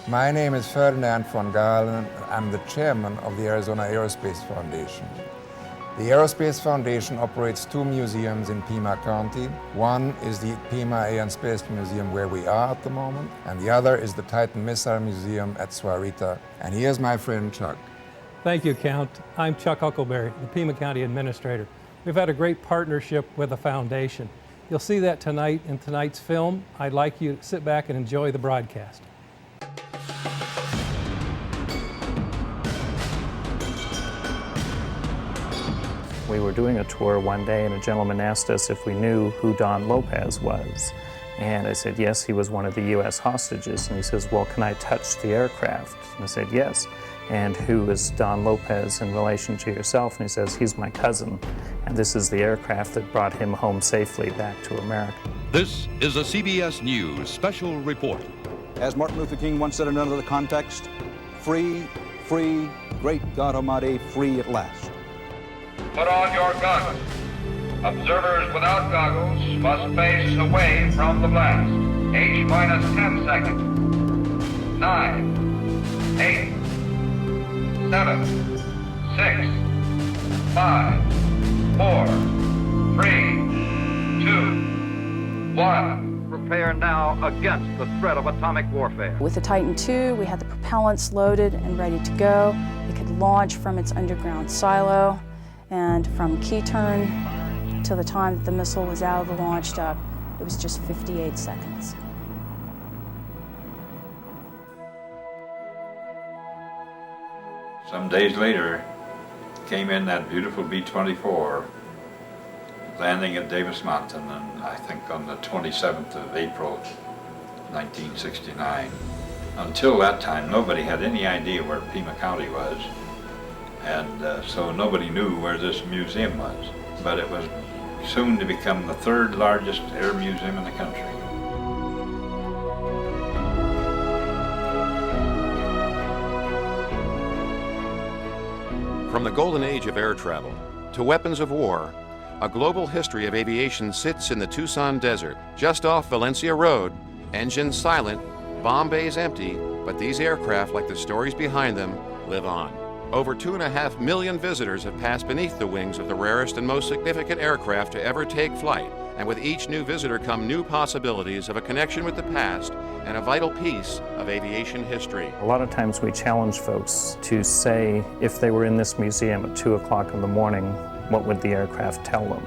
My name is Ferdinand von Galen. I'm the chairman of the Arizona Aerospace Foundation. The Aerospace Foundation operates two museums in Pima County. One is the Pima Air and Space Museum where we are at the moment, and the other is the Titan Missile Museum at Sahuarita. And here's my friend Chuck. Thank you, Count. I'm Chuck Huckleberry, the Pima County Administrator. We've had a great partnership with the Foundation. You'll see that tonight in tonight's film. I'd like you to sit back and enjoy the broadcast. We were doing a tour one day and a gentleman asked us if we knew who Don Lopez was. And I said, yes, he was one of the U.S. hostages. And he says, well, can I touch the aircraft? And I said, yes. And who is Don Lopez in relation to yourself? And he says, he's my cousin. And this is the aircraft that brought him home safely back to America. This is a CBS News special report. As Martin Luther King once said in another context, free, free, great God Almighty, free at last. Put on your guns. Observers without goggles must face away from the blast. H minus 10 seconds. 9, 8, 7, 6, 5, 4, 3, 2, 1. Prepare now against the threat of atomic warfare. With the Titan II, we had the propellants loaded and ready to go. It could launch from its underground silo, and from key turn to the time that the missile was out of the launch dock, it was just 58 seconds. Some days later, came in that beautiful B-24, landing at Davis Mountain, and I think on the 27th of April, 1969. Until that time, nobody had any idea where Pima County was, and so nobody knew where this museum was. But it was soon to become the third largest air museum in the country. From the golden age of air travel to weapons of war, a global history of aviation sits in the Tucson desert, just off Valencia Road. Engines silent, bomb bays empty, but these aircraft, like the stories behind them, live on. Over 2.5 million visitors have passed beneath the wings of the rarest and most significant aircraft to ever take flight, and with each new visitor come new possibilities of a connection with the past and a vital piece of aviation history. A lot of times we challenge folks to say, if they were in this museum at 2 o'clock in the morning, what would the aircraft tell them?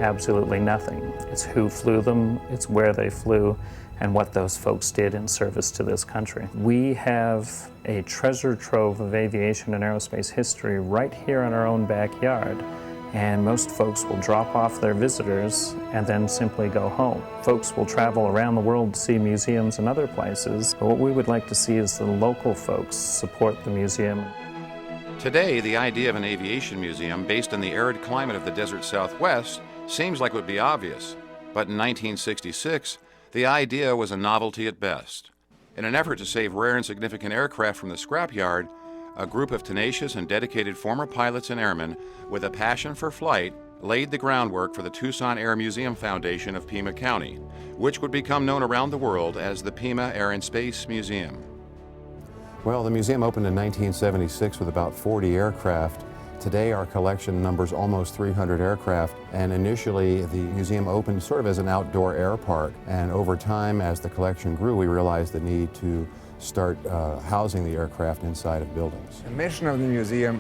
Absolutely nothing. It's who flew them, it's where they flew, and what those folks did in service to this country. We have a treasure trove of aviation and aerospace history right here in our own backyard. And most folks will drop off their visitors and then simply go home. Folks will travel around the world to see museums and other places, but what we would like to see is the local folks support the museum. Today, the idea of an aviation museum based on the arid climate of the desert Southwest seems like it would be obvious, but in 1966, the idea was a novelty at best. In an effort to save rare and significant aircraft from the scrapyard, a group of tenacious and dedicated former pilots and airmen with a passion for flight laid the groundwork for the Tucson Air Museum Foundation of Pima County, which would become known around the world as the Pima Air and Space Museum. Well, the museum opened in 1976 with about 40 aircraft. Today our collection numbers almost 300 aircraft, and initially the museum opened sort of as an outdoor air park, and over time as the collection grew we realized the need to start housing the aircraft inside of buildings. The mission of the museum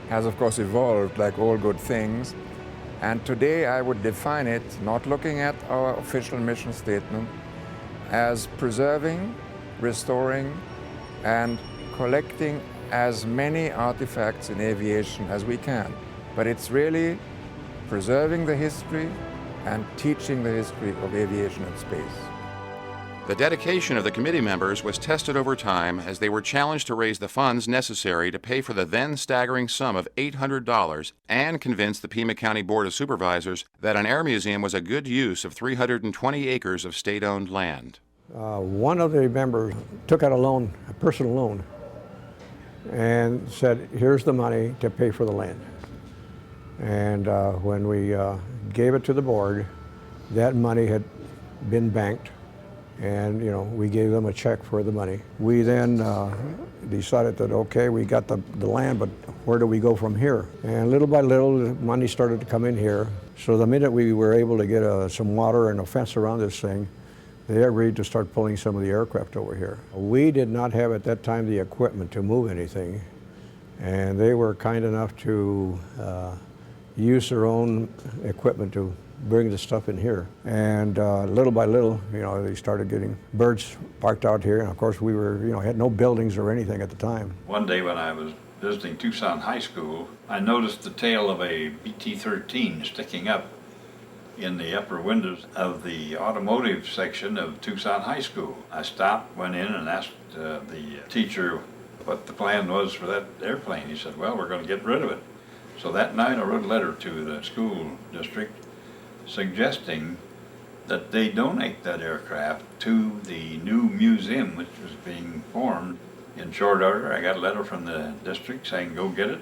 has of course evolved like all good things, and today I would define it, not looking at our official mission statement, as preserving, restoring, and collecting as many artifacts in aviation as we can. But it's really preserving the history and teaching the history of aviation and space. The dedication of the committee members was tested over time as they were challenged to raise the funds necessary to pay for the then staggering sum of $800 and convince the Pima County Board of Supervisors that an air museum was a good use of 320 acres of state-owned land. One of the members took out a loan, a personal loan, and said, here's the money to pay for the land. And when we gave it to the board, that money had been banked And, you know, we gave them a check for the money. We then decided that, okay, we got the land, but where do we go from here? And little by little, the money started to come in here. So the minute we were able to get some water and a fence around this thing, they agreed to start pulling some of the aircraft over here. We did not have at that time the equipment to move anything, and they were kind enough to use their own equipment to bring the stuff in here. And little by little, you know, they started getting birds parked out here, and of course we were, you know, had no buildings or anything at the time. One day when I was visiting Tucson High School, I noticed the tail of a BT-13 sticking up in the upper windows of the automotive section of Tucson High School. I stopped, went in and asked the teacher what the plan was for that airplane. He said, well, we're going to get rid of it. So that night I wrote a letter to the school district suggesting that they donate that aircraft to the new museum which was being formed. In short order, I got a letter from the district saying, go get it.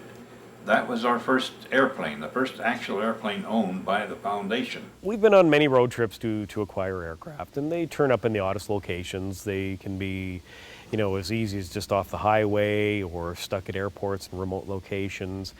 That was our first airplane, the first actual airplane owned by the foundation. We've been on many road trips to acquire aircraft, and they turn up in the oddest locations. They can be, you know, as easy as just off the highway or stuck at airports and remote locations.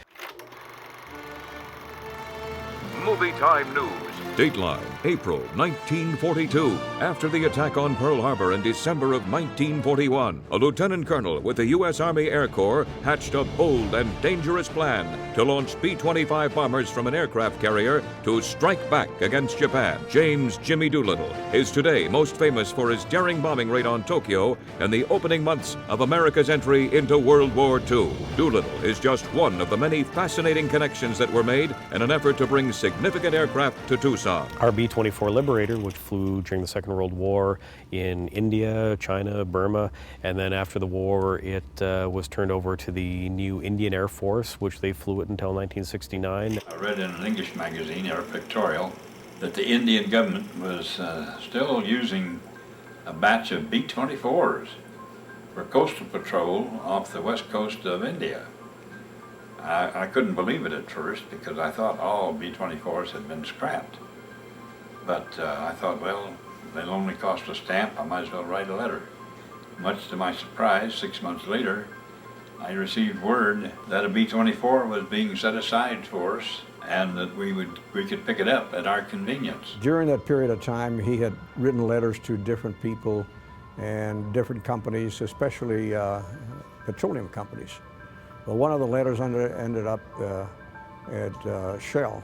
Movie Time News. Dateline, April 1942. After the attack on Pearl Harbor in December of 1941, a lieutenant colonel with the U.S. Army Air Corps hatched a bold and dangerous plan to launch B-25 bombers from an aircraft carrier to strike back against Japan. James Jimmy Doolittle is today most famous for his daring bombing raid on Tokyo in the opening months of America's entry into World War II. Doolittle is just one of the many fascinating connections that were made in an effort to bring significant aircraft to Tucson. Our B-24 Liberator, which flew during the Second World War in India, China, Burma, and then after the war it was turned over to the new Indian Air Force, which they flew it until 1969. I read in an English magazine, Air Pictorial, that the Indian government was still using a batch of B-24s for coastal patrol off the west coast of India. I couldn't believe it at first because I thought all B-24s had been scrapped. But I thought, well, they'll only cost a stamp, I might as well write a letter. Much to my surprise, 6 months later, I received word that a B-24 was being set aside for us and that we could pick it up at our convenience. During that period of time, he had written letters to different people and different companies, especially petroleum companies. Well, one of the letters ended up at Shell.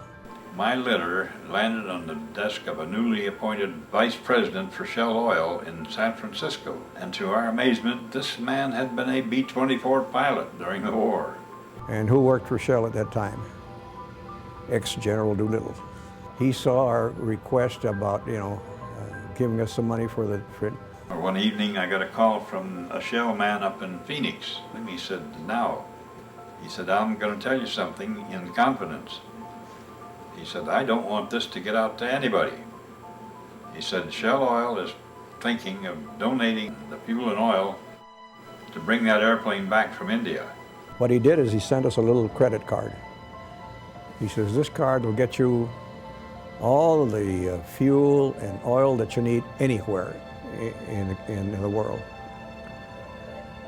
My letter landed on the desk of a newly appointed vice president for Shell Oil in San Francisco. And to our amazement, this man had been a B-24 pilot during the war. And who worked for Shell at that time? Ex-General Doolittle. He saw our request about, you know, giving us some money for the trip. One evening I got a call from a Shell man up in Phoenix. And he said, now, he said, I'm going to tell you something in confidence. He said, I don't want this to get out to anybody. He said, Shell Oil is thinking of donating the fuel and oil to bring that airplane back from India. What he did is he sent us a little credit card. He says, this card will get you all the fuel and oil that you need anywhere in the world.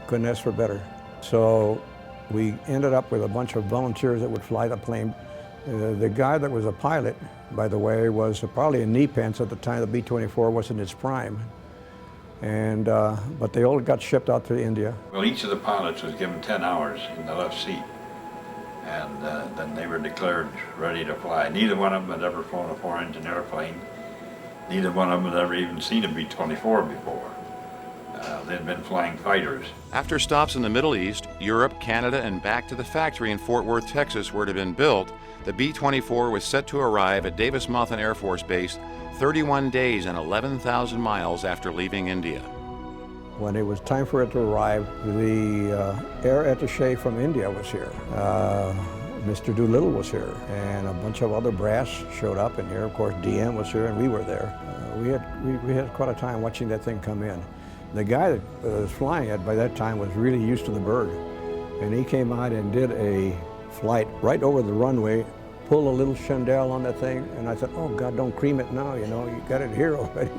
Couldn't ask for better. So we ended up with a bunch of volunteers that would fly the plane. The guy that was a pilot, by the way, was probably in knee pants at the time the B-24 was in its prime. And, but they all got shipped out to India. Well, each of the pilots was given 10 hours in the left seat. And then they were declared ready to fly. Neither one of them had ever flown a 4-engine airplane. Neither one of them had ever even seen a B-24 before. They'd been flying fighters. After stops in the Middle East, Europe, Canada, and back to the factory in Fort Worth, Texas, where it had been built, the B-24 was set to arrive at Davis Monthan Air Force Base 31 days and 11,000 miles after leaving India. When it was time for it to arrive, the air attaché from India was here. Mr. Doolittle was here, and a bunch of other brass showed up in here. Of course, DM was here, and we were there. We had quite a time watching that thing come in. The guy that was flying it by that time was really used to the bird, and he came out and did a flight right over the runway, pulled a little chandelle on that thing, and I thought, oh God, don't cream it now, you know, you got it here already.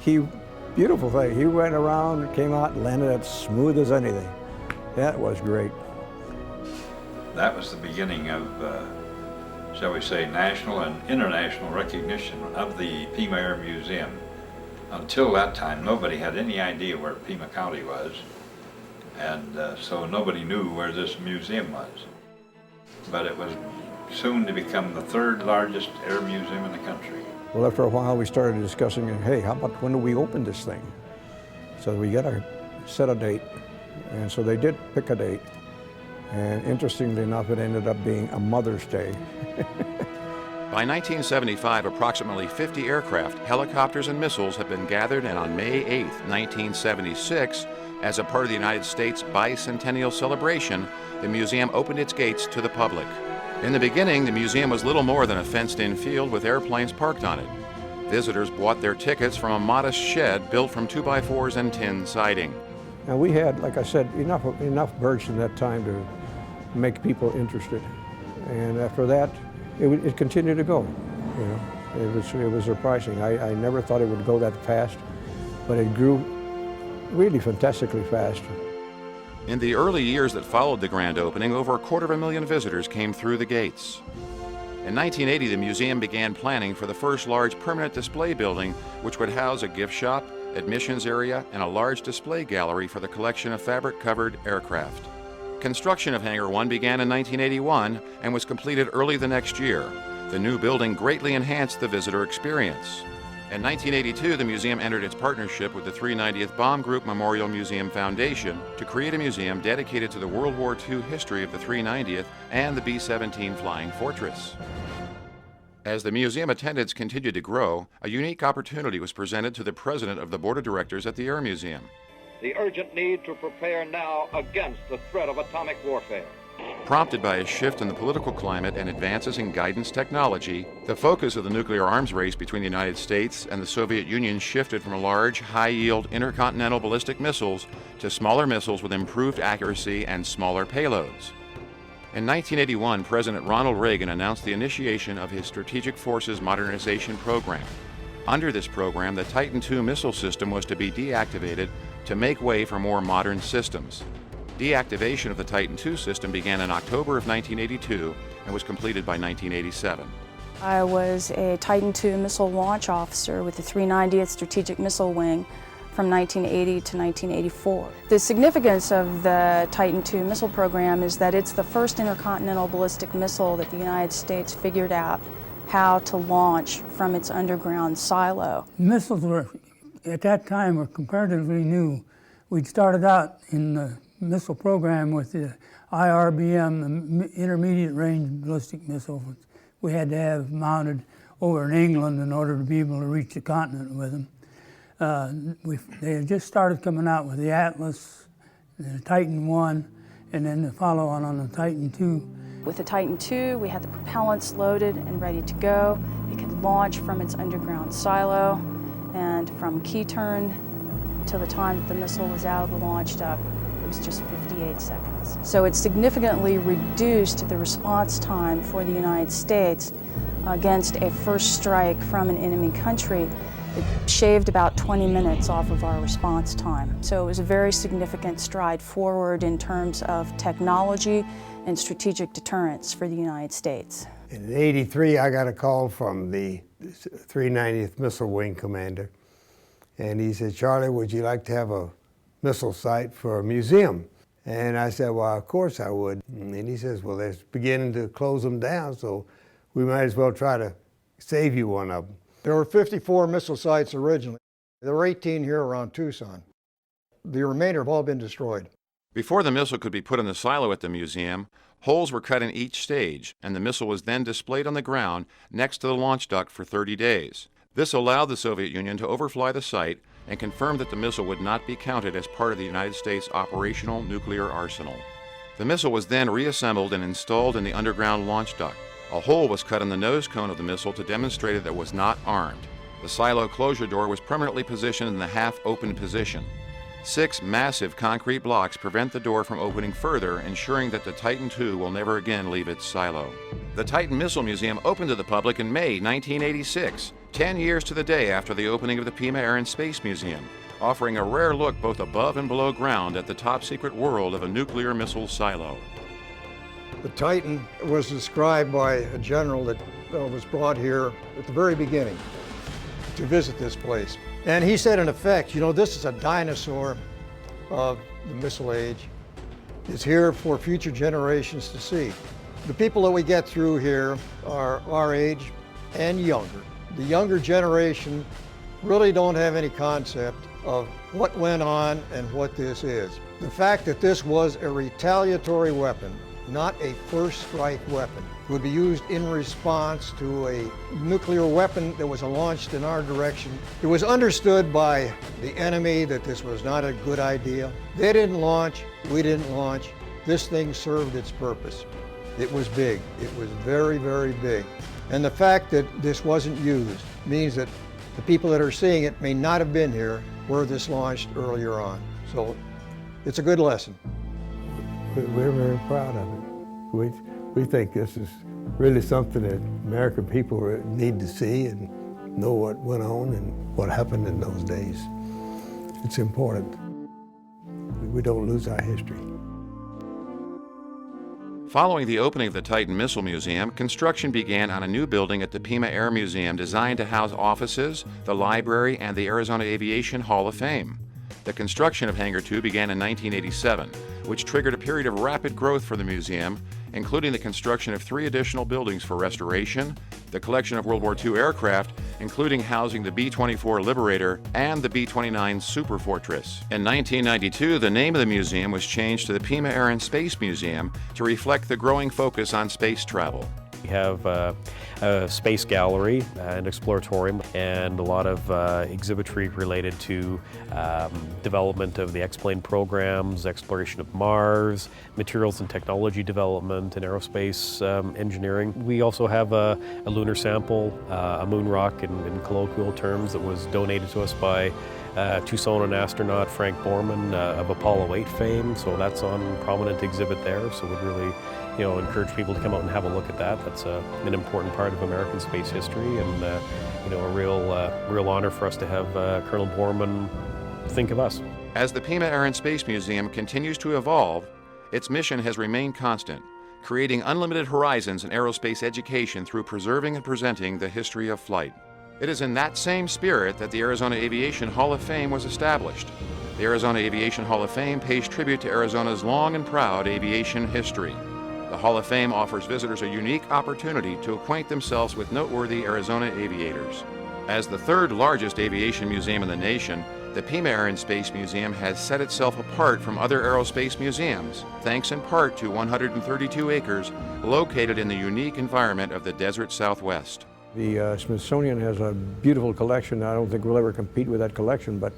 Beautiful thing. He went around, came out, and landed as smooth as anything. That was great. That was the beginning of, shall we say, national and international recognition of the Pima Air Museum. Until that time, nobody had any idea where Pima County was, and so nobody knew where this museum was. But it was soon to become the third largest air museum in the country. Well, after a while, we started discussing, hey, how about when do we open this thing? So we got to set a date, and so they did pick a date. And interestingly enough, it ended up being a Mother's Day. By 1975, approximately 50 aircraft, helicopters, and missiles had been gathered, and on May 8, 1976, as a part of the United States bicentennial celebration, the museum opened its gates to the public. In the beginning, the museum was little more than a fenced-in field with airplanes parked on it. Visitors bought their tickets from a modest shed built from 2x4s and tin siding. And we had, like I said, enough birds in that time to make people interested. And after that, it continued to go. You know, it was surprising. I never thought it would go that fast, but it grew really fantastically fast. In the early years that followed the grand opening, over 250,000 visitors came through the gates. In 1980, the museum began planning for the first large permanent display building, which would house a gift shop, admissions area, and a large display gallery for the collection of fabric-covered aircraft. Construction of Hangar 1 began in 1981 and was completed early the next year. The new building greatly enhanced the visitor experience. In 1982, the museum entered its partnership with the 390th Bomb Group Memorial Museum Foundation to create a museum dedicated to the World War II history of the 390th and the B-17 Flying Fortress. As the museum attendance continued to grow, a unique opportunity was presented to the president of the board of directors at the Air Museum. The urgent need to prepare now against the threat of atomic warfare. Prompted by a shift in the political climate and advances in guidance technology, the focus of the nuclear arms race between the United States and the Soviet Union shifted from large, high-yield intercontinental ballistic missiles to smaller missiles with improved accuracy and smaller payloads. In 1981, President Ronald Reagan announced the initiation of his Strategic Forces Modernization Program. Under this program, the Titan II missile system was to be deactivated to make way for more modern systems. Deactivation of the Titan II system began in October of 1982 and was completed by 1987. I was a Titan II missile launch officer with the 390th Strategic Missile Wing from 1980 to 1984. The significance of the Titan II missile program is that it's the first intercontinental ballistic missile that the United States figured out how to launch from its underground silo. Missiles were, at that time, were comparatively new. We'd started out in the missile program with the IRBM, the Intermediate Range Ballistic Missile. We had to have mounted over in England in order to be able to reach the continent with them. They had just started coming out with the Atlas, the Titan I, and then the follow-on the Titan II. With the Titan II, we had the propellants loaded and ready to go. It could launch from its underground silo, and from key turn till the time that the missile was out of the launch duct, it was just 58 seconds. So it significantly reduced the response time for the United States against a first strike from an enemy country. It shaved about 20 minutes off of our response time. So it was a very significant stride forward in terms of technology and strategic deterrence for the United States. In '83, I got a call from the 390th Missile Wing commander, and he said, "Charlie, would you like to have a missile site for a museum?" And I said, "Well, of course I would." And he says, "Well, they're beginning to close them down, so we might as well try to save you one of them." There were 54 missile sites originally. There were 18 here around Tucson. The remainder have all been destroyed. Before the missile could be put in the silo at the museum, holes were cut in each stage, and the missile was then displayed on the ground next to the launch duct for 30 days. This allowed the Soviet Union to overfly the site and confirm that the missile would not be counted as part of the United States operational nuclear arsenal. The missile was then reassembled and installed in the underground launch duct. A hole was cut in the nose cone of the missile to demonstrate that it was not armed. The silo closure door was permanently positioned in the half-open position. 6 massive concrete blocks prevent the door from opening further, ensuring that the Titan II will never again leave its silo. The Titan Missile Museum opened to the public in May 1986. 10 years to the day after the opening of the Pima Air and Space Museum, offering a rare look both above and below ground at the top-secret world of a nuclear missile silo. The Titan was described by a general that was brought here at the very beginning to visit this place. And he said, in effect, you know, this is a dinosaur of the missile age. It's here for future generations to see. The people that we get through here are our age and younger. The younger generation really don't have any concept of what went on and what this is. The fact that this was a retaliatory weapon, not a first strike weapon, would be used in response to a nuclear weapon that was launched in our direction. It was understood by the enemy that this was not a good idea. They didn't launch, we didn't launch. This thing served its purpose. It was big. It was very, very big. And the fact that this wasn't used means that the people that are seeing it may not have been here where this launched earlier on. So it's a good lesson. We're very proud of it. We think this is really something that American people need to see and know what went on and what happened in those days. It's important. We don't lose our history. Following the opening of the Titan Missile Museum, construction began on a new building at the Pima Air Museum designed to house offices, the library, and the Arizona Aviation Hall of Fame. The construction of Hangar 2 began in 1987, which triggered a period of rapid growth for the museum, including the construction of 3 additional buildings for restoration, the collection of World War II aircraft, including housing the B-24 Liberator and the B-29 Super Fortress. In 1992, the name of the museum was changed to the Pima Air and Space Museum to reflect the growing focus on space travel. We have a space gallery, an exploratorium, and a lot of exhibitry related to development of the X-plane programs, exploration of Mars, materials and technology development, and aerospace engineering. We also have a lunar sample, a moon rock in colloquial terms, that was donated to us by Tucsonan astronaut Frank Borman of Apollo 8 fame, so that's on prominent exhibit there. So we'd really, encourage people to come out and have a look at that. That's an important part of American space history, and a real honor for us to have Colonel Borman think of us. As the Pima Air and Space Museum continues to evolve, its mission has remained constant, creating unlimited horizons in aerospace education through preserving and presenting the history of flight. It is in that same spirit that the Arizona Aviation Hall of Fame was established. The Arizona Aviation Hall of Fame pays tribute to Arizona's long and proud aviation history. The Hall of Fame offers visitors a unique opportunity to acquaint themselves with noteworthy Arizona aviators. As the 3rd largest aviation museum in the nation, the Pima Air and Space Museum has set itself apart from other aerospace museums, thanks in part to 132 acres located in the unique environment of the desert Southwest. The Smithsonian has a beautiful collection. I don't think we'll ever compete with that collection, but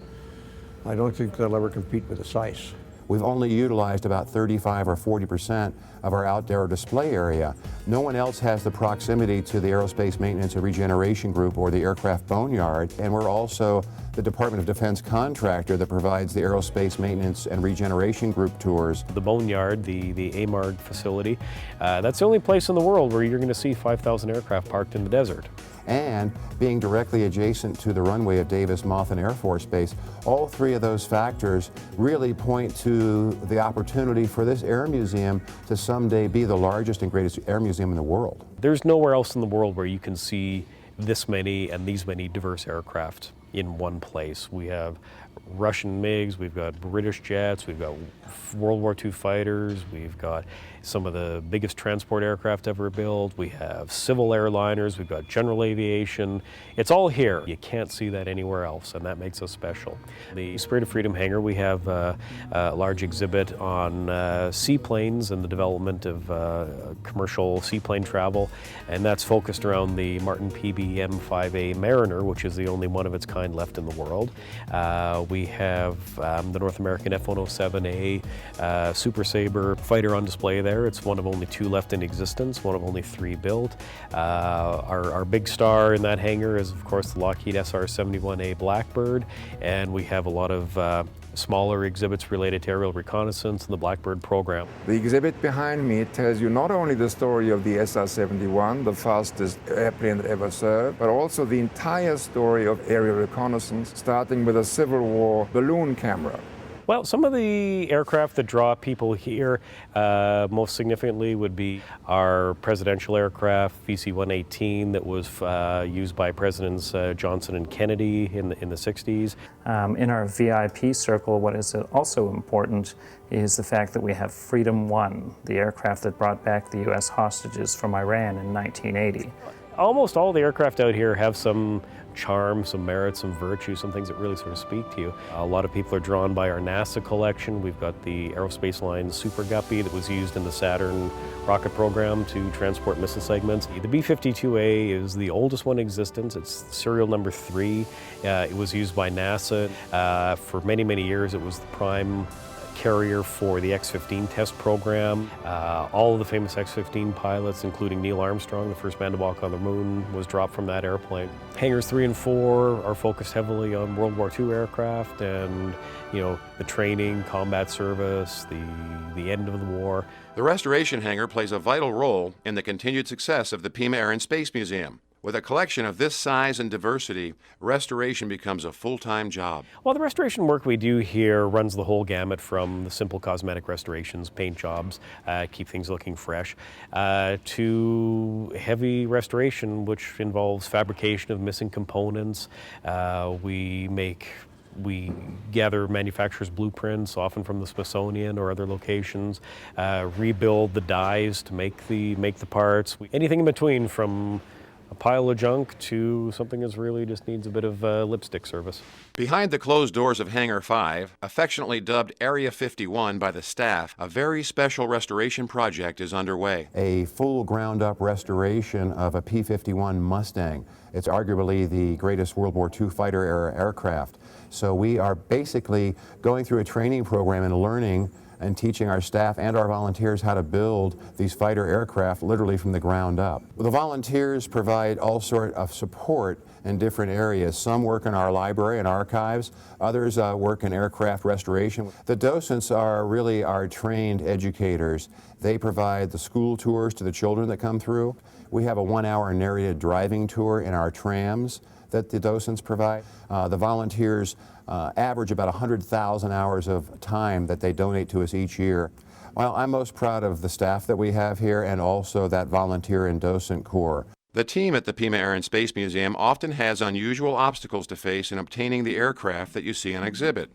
I don't think they'll ever compete with the size. We've only utilized about 35 or 40% of our outdoor display area. No one else has the proximity to the Aerospace Maintenance and Regeneration Group or the Aircraft Boneyard, and we're also the Department of Defense contractor that provides the Aerospace Maintenance and Regeneration Group tours. The Boneyard, the AMARG facility, that's the only place in the world where you're going to see 5,000 aircraft parked in the desert. And being directly adjacent to the runway of Davis-Monthan Air Force Base, all 3 of those factors really point to the opportunity for this air museum to someday be the largest and greatest air museum in the world. There's nowhere else in the world where you can see this many and these many diverse aircraft in one place. We have Russian MiGs, we've got British jets, we've got World War II fighters, we've got some of the biggest transport aircraft ever built, we have civil airliners, we've got general aviation. It's all here. You can't see that anywhere else, and that makes us special. The Spirit of Freedom hangar, we have a large exhibit on seaplanes and the development of commercial seaplane travel, and that's focused around the Martin PB M5A Mariner, which is the only one of its kind left in the world. We have the North American F-107A Super Sabre fighter on display there. It's one of only 2 left in existence, one of only 3 built. Our big star in that hangar is, of course, the Lockheed SR-71A Blackbird, and we have a lot of smaller exhibits related to aerial reconnaissance and the Blackbird program. The exhibit behind me tells you not only the story of the SR-71, the fastest airplane that ever served, but also the entire story of aerial reconnaissance, starting with a Civil War balloon camera. Well, some of the aircraft that draw people here most significantly would be our presidential aircraft, VC-118, that was used by Presidents Johnson and Kennedy in the 60s. In our VIP circle, what is also important is the fact that we have Freedom 1, the aircraft that brought back the U.S. hostages from Iran in 1980. Almost all the aircraft out here have some charm, some merit, some virtue, some things that really sort of speak to you. A lot of people are drawn by our NASA collection. We've got the Aerospace Line Super Guppy that was used in the Saturn rocket program to transport missile segments. The B-52A is the oldest one in existence. It's serial number 3. It was used by NASA. For many, many years it was the prime carrier for the X-15 test program. All of the famous X-15 pilots, including Neil Armstrong, the first man to walk on the moon, was dropped from that airplane. Hangars 3 and 4 are focused heavily on World War II aircraft and, you know, the training, combat service, the end of the war. The restoration hangar plays a vital role in the continued success of the Pima Air and Space Museum. With a collection of this size and diversity, restoration becomes a full-time job. Well, the restoration work we do here runs the whole gamut from the simple cosmetic restorations, paint jobs, keep things looking fresh, to heavy restoration, which involves fabrication of missing components. We gather manufacturers' blueprints, often from the Smithsonian or other locations, rebuild the dies to make the parts. Anything in between, from a pile of junk to something that really just needs a bit of lipstick service. Behind the closed doors of Hangar 5, affectionately dubbed Area 51 by the staff, a very special restoration project is underway. A full ground-up restoration of a P-51 Mustang. It's arguably the greatest World War II fighter-era aircraft. So we are basically going through a training program and learning and teaching our staff and our volunteers how to build these fighter aircraft literally from the ground up. The volunteers provide all sorts of support in different areas. Some work in our library and archives, others work in aircraft restoration. The docents are really our trained educators. They provide the school tours to the children that come through. We have a 1-hour narrated driving tour in our trams that the docents provide. The volunteers average about 100,000 hours of time that they donate to us each year. Well, I'm most proud of the staff that we have here and also that volunteer and docent corps. The team at the Pima Air and Space Museum often has unusual obstacles to face in obtaining the aircraft that you see on exhibit.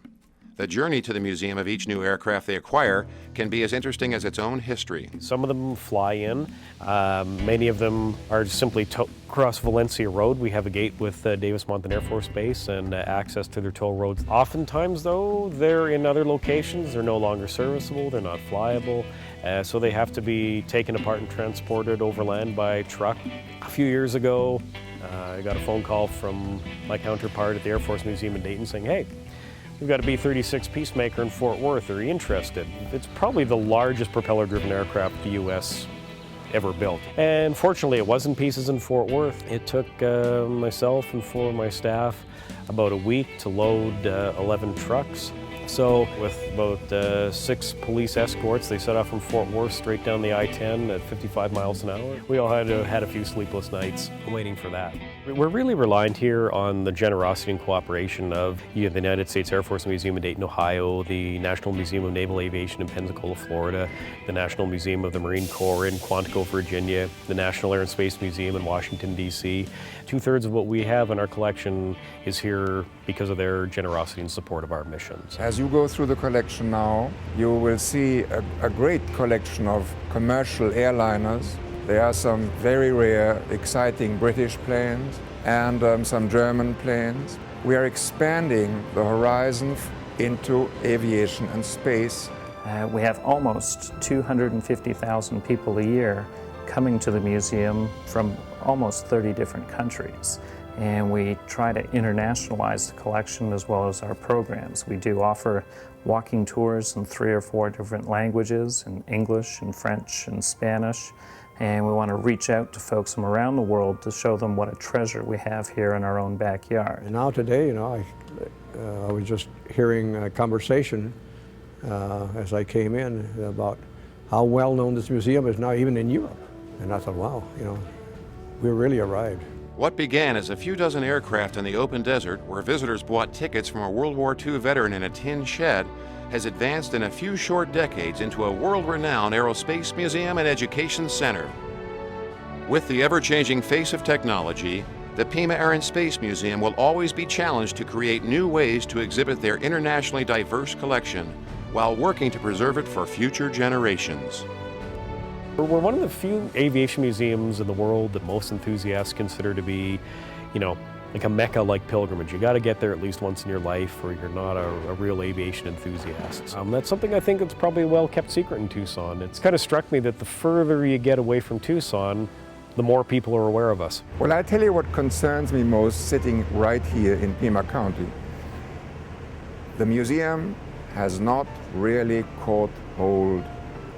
The journey to the museum of each new aircraft they acquire can be as interesting as its own history. Some of them fly in. Many of them are simply cross Valencia Road. We have a gate with Davis-Monthan Air Force Base and access to their toll roads. Oftentimes, though, they're in other locations. They're no longer serviceable. They're not flyable. So they have to be taken apart and transported overland by truck. A few years ago, I got a phone call from my counterpart at the Air Force Museum in Dayton saying, "Hey, we've got a B-36 Peacemaker in Fort Worth. Are you interested?" It's probably the largest propeller-driven aircraft the U.S. ever built. And fortunately, it was in pieces in Fort Worth. It took myself and 4 of my staff about a week to load 11 trucks. So with about 6 police escorts, they set off from Fort Worth straight down the I-10 at 55 miles an hour. We all had a few sleepless nights waiting for that. We're really reliant here on the generosity and cooperation of the United States Air Force Museum in Dayton, Ohio, the National Museum of Naval Aviation in Pensacola, Florida, the National Museum of the Marine Corps in Quantico, Virginia, the National Air and Space Museum in Washington, D.C. 2/3 of what we have in our collection is here because of their generosity and support of our missions. As you go through the collection now, you will see a great collection of commercial airliners. There are some very rare, exciting British planes and some German planes. We are expanding the horizon into aviation and space. We have almost 250,000 people a year coming to the museum from almost 30 different countries. and we try to internationalize the collection as well as our programs. We do offer walking tours in 3 or 4 different languages, in English and French and Spanish, and we want to reach out to folks from around the world to show them what a treasure we have here in our own backyard. And now today, you know, I was just hearing a conversation as I came in about how well known this museum is now, even in Europe. And I thought, wow, you know, we really arrived. What began as a few dozen aircraft in the open desert where visitors bought tickets from a World War II veteran in a tin shed has advanced in a few short decades into a world-renowned aerospace museum and education center. With the ever-changing face of technology, the Pima Air and Space Museum will always be challenged to create new ways to exhibit their internationally diverse collection while working to preserve it for future generations. We're one of the few aviation museums in the world that most enthusiasts consider to be, you know, like a Mecca-like pilgrimage. You got to get there at least once in your life or you're not a real aviation enthusiast. That's something I think that's probably a well-kept secret in Tucson. It's kind of struck me that the further you get away from Tucson, the more people are aware of us. Well, I tell you what concerns me most sitting right here in Pima County. The museum has not really caught hold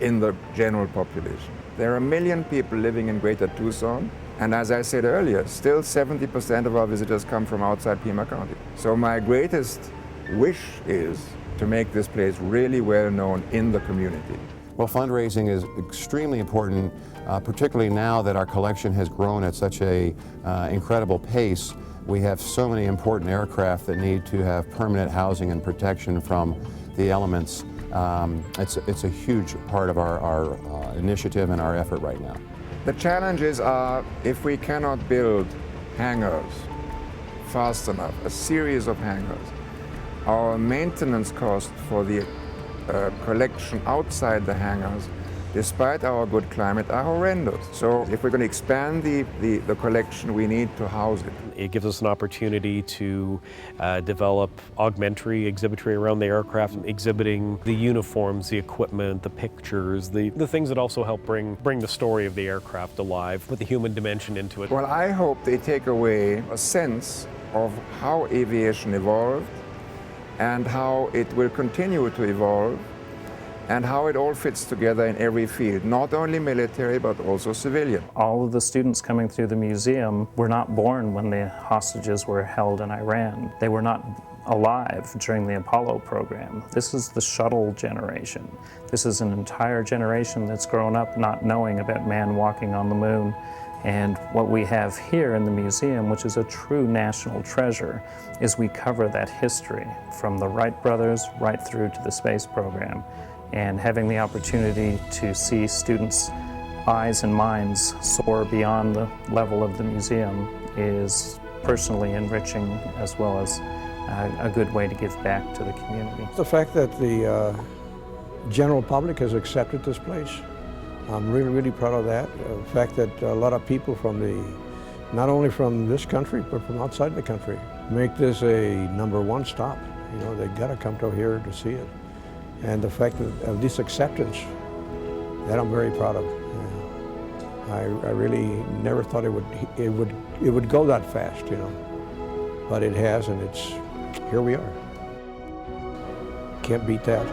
in the general population. There are 1 million people living in Greater Tucson, and as I said earlier, still 70% of our visitors come from outside Pima County. So my greatest wish is to make this place really well known in the community. Well, fundraising is extremely important, particularly now that our collection has grown at such a incredible pace. We have so many important aircraft that need to have permanent housing and protection from the elements. It's a huge part of our initiative and our effort right now. The challenges are if we cannot build hangars fast enough, a series of hangars, our maintenance cost for the collection outside the hangars, despite our good climate, are horrendous. So if we're going to expand the collection, we need to house it. It gives us an opportunity to develop augmentary exhibitry around the aircraft, exhibiting the uniforms, the equipment, the pictures, the things that also help bring the story of the aircraft alive, put the human dimension into it. Well, I hope they take away a sense of how aviation evolved and how it will continue to evolve, and how it all fits together in every field, not only military, but also civilian. All of the students coming through the museum were not born when the hostages were held in Iran. They were not alive during the Apollo program. This is the shuttle generation. This is an entire generation that's grown up not knowing about man walking on the moon. And what we have here in the museum, which is a true national treasure, is we cover that history from the Wright brothers right through to the space program. And having the opportunity to see students' eyes and minds soar beyond the level of the museum is personally enriching, as well as a good way to give back to the community. The fact that the general public has accepted this place, I'm really, really proud of that. The fact that a lot of people from not only from this country, but from outside the country, make this a #1 stop. You know, they gotta come to here to see it. And the fact of this acceptance, that I'm very proud of. I really never thought it would go that fast, you know. But it has, and here we are. Can't beat that.